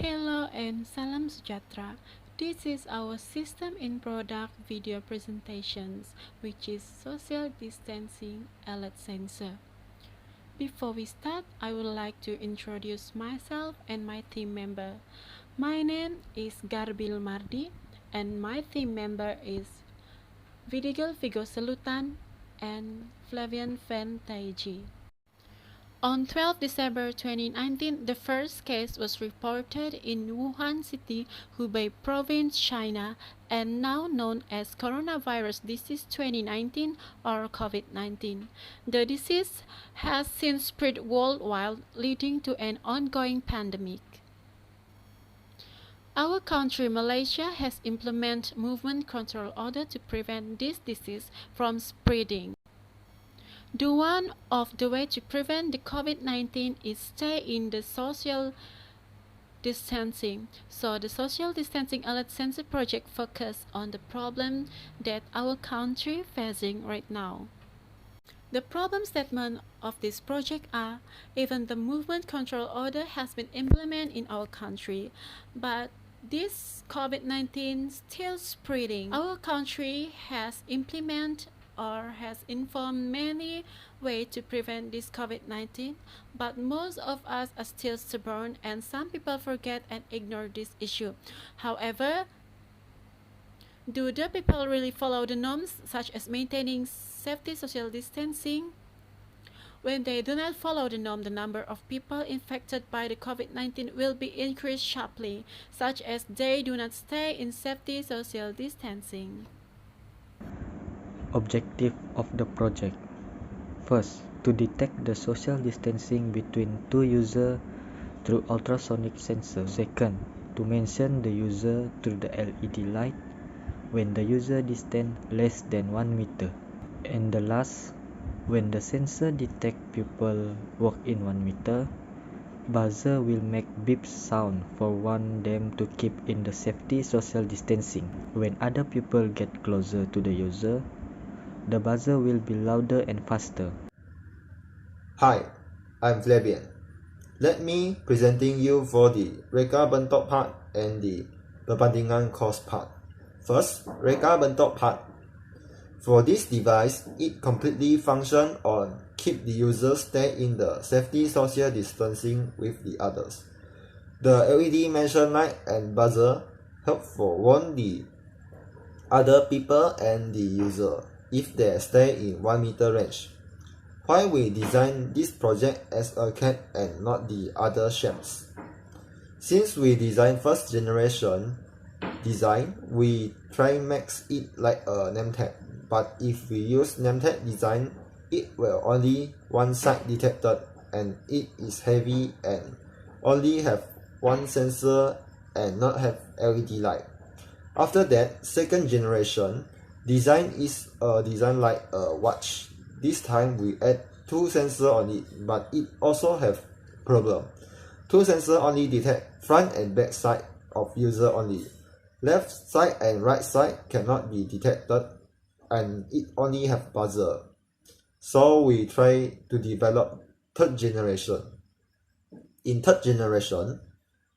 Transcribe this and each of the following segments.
Hello and salam sejahtera. This is our system in product video presentations, which is social distancing alert sensor. Before we start, I would like to introduce myself and my team member. My name is GARBIL MARDIE and my team member is VIDIGAL FIGO SELUTAN and FLAVIAN FAN. On 12 December 2019, the first case was reported in Wuhan City, Hubei Province, China, and now known as coronavirus disease 2019 or COVID-19. The disease has since spread worldwide, leading to an ongoing pandemic. Our country, Malaysia, has implemented movement control order to prevent this disease from spreading. One of the ways to prevent the COVID-19 is stay in the social distancing. So the social distancing alert sensor project focus on the problem that our country facing right now. The problem statement of this project are, even the movement control order has been implemented in our country, but this COVID-19 still spreading. Our country has implemented or has informed many ways to prevent this COVID-19, but most of us are still stubborn and some people forget and ignore this issue. However, do the people really follow the norms such as maintaining safety social distancing? When they do not follow the norm, the number of people infected by the COVID-19 will be increased sharply, such as they do not stay in safety social distancing. Objective of the project. First, to detect the social distancing between two users through ultrasonic sensor. Second, to mention the user through the LED light when the user distance less than 1 meter. And the last, when the sensor detect people walk in 1 meter, buzzer will make beep sound for warn them to keep in the safety social distancing. When other people get closer to the user, the buzzer will be louder and faster. Hi, I'm FLAVIAN. Let me presenting you for the reka bentok part and the perbandingan cost part. First, reka bentok part. For this device, it completely function on keep the user stay in the safety social distancing with the others. The LED mention light and buzzer help for warn the other people and the user if they stay in 1 meter range. Why we design this project as a cat and not the other shapes? Since we design first generation design, we try make it like a name tag. But if we use name tag design, it will only one side detected and it is heavy and only have one sensor and not have LED light. After that, second generation design is a design like a watch. This time we add two sensors on it, but it also have problem. Two sensors only detect front and back side of user only. Left side and right side cannot be detected and it only have buzzer. So we try to develop third generation. In third generation,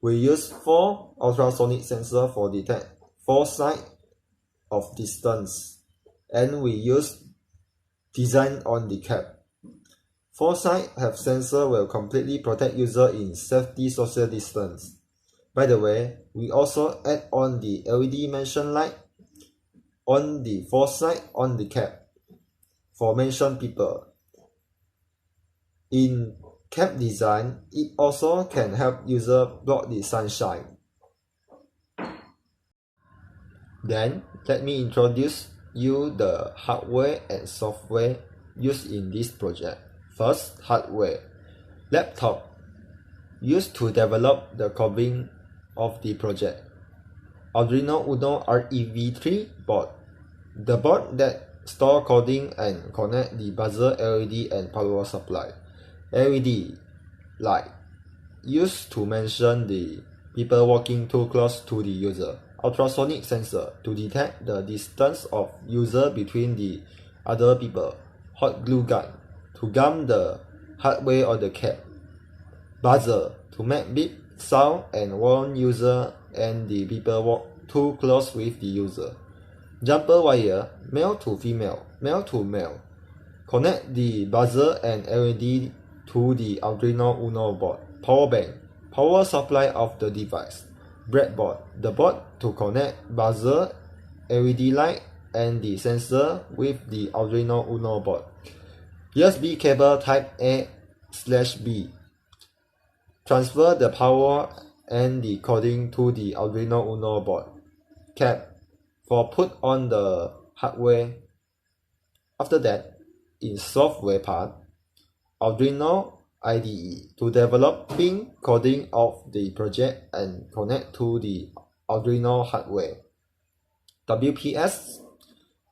we use 4 ultrasonic sensor for detect 4 side of distance, and we use design on the cap. 4 side have sensor will completely protect user in safety social distance. By the way, we also add on the LED mention light on the 4 side on the cap for mention people. In cap design, it also can help user block the sunshine. Then, let me introduce you the hardware and software used in this project. First, hardware. Laptop used to develop the coding of the project. Arduino Uno REV3 board. The board that store coding and connect the buzzer, LED and power supply. LED light used to mention the people walking too close to the user. Ultrasonic sensor to detect the distance of user between the other people. Hot glue gun to gum the hardware or the cap. Buzzer to make beep sound and warn user and the people walk too close with the user. Jumper wire, male to female, male to male. Connect the buzzer and LED to the Arduino Uno board. Power bank, power supply of the device. Breadboard, the board to connect buzzer, LED light, and the sensor with the Arduino Uno board. USB cable type A/B. Transfer the power and the coding to the Arduino Uno board. Cap for put on the hardware. After that, in software part, Arduino IDE to developing coding of the project and connect to the Arduino hardware. WPS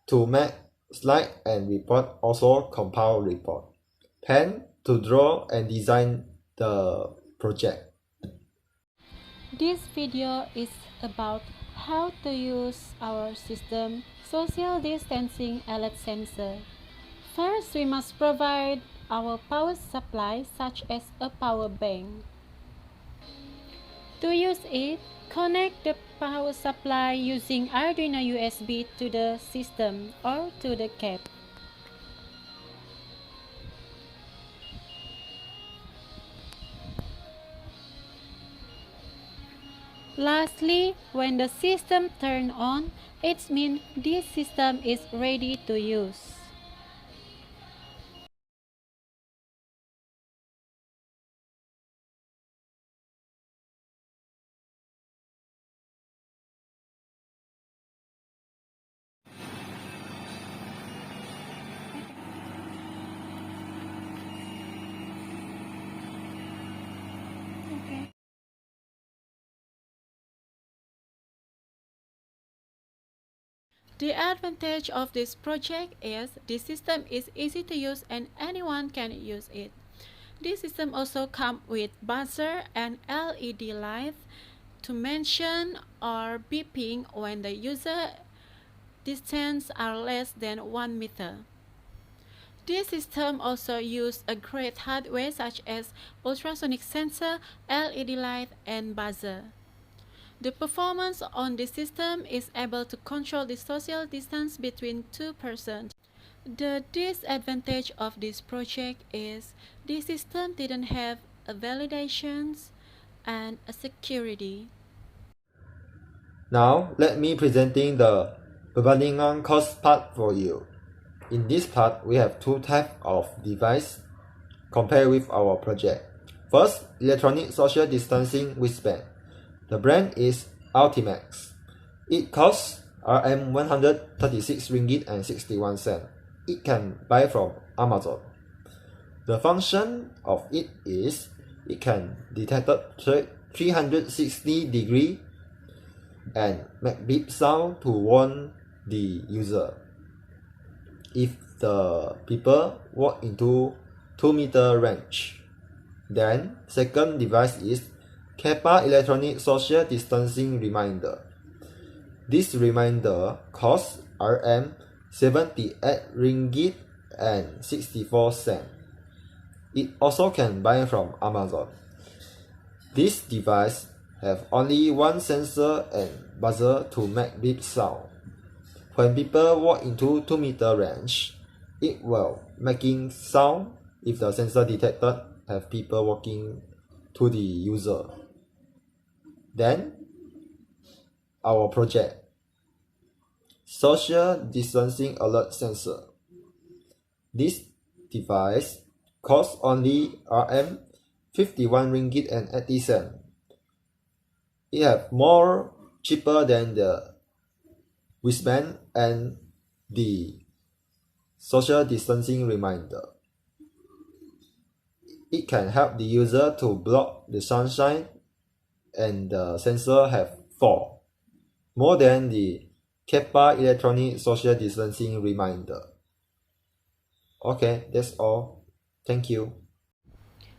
to make slide and report, also compile report. Pen to draw and design the project. This video is about how to use our system social distancing LED sensor. First, we must provide our power supply such as a power bank. To use it, connect the power supply using Arduino USB to the system or to the cab. Lastly, when the system turns on, it means this system is ready to use. The advantage of this project is the system is easy to use and anyone can use it. This system also comes with buzzer and LED light to mention or beeping when the user distance are less than 1 meter. This system also uses a great hardware such as ultrasonic sensor, LED light, and buzzer. The performance on this system is able to control the social distance between two persons. The disadvantage of this project is the system didn't have a validations and a security. Now, let me presenting the perbandingan cost part for you. In this part, we have two types of device compared with our project. First, electronic social distancing wristband. The brand is Ultimax. It costs Rm 136 ringgit and 61 cents. It can buy from Amazon. The function of it is it can detect 360 degree and make beep sound to warn the user if the people walk into 2-meter range. Then, second device is Kappa Electronic Social Distancing Reminder. This reminder costs Rm 78 ringgit and 64 cents. It also can buy from Amazon. This device have only one sensor and buzzer to make beep sound. When people walk into 2-meter range, it will making sound if the sensor detected have people walking to the user. Then, our project, Social Distancing Alert Sensor. This device costs only Rm 51 ringgit and 80 cents. It have more cheaper than the wristband and the social distancing reminder. It can help the user to block the sunshine, and the sensor have 4, more than the Kappa Electronic Social Distancing Reminder. Okay, that's all. Thank you.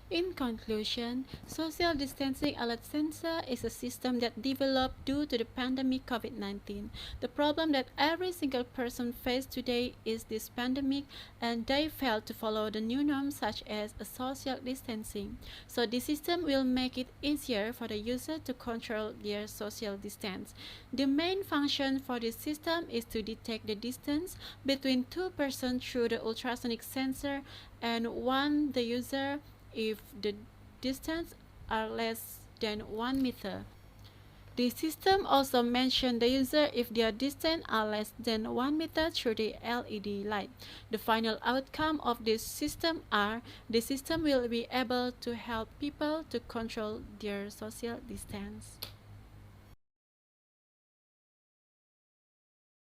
In conclusion, social distancing alert sensor is a system that developed due to the pandemic COVID-19. The problem that every single person faces today is this pandemic, and they failed to follow the new norms such as a social distancing. So this system will make it easier for the user to control their social distance. The main function for this system is to detect the distance between two persons through the ultrasonic sensor and warn the user if the distance are less than 1 meter. The system also mentions the user if their distance are less than 1 meter through the LED light. The final outcome of this system are the system will be able to help people to control their social distance.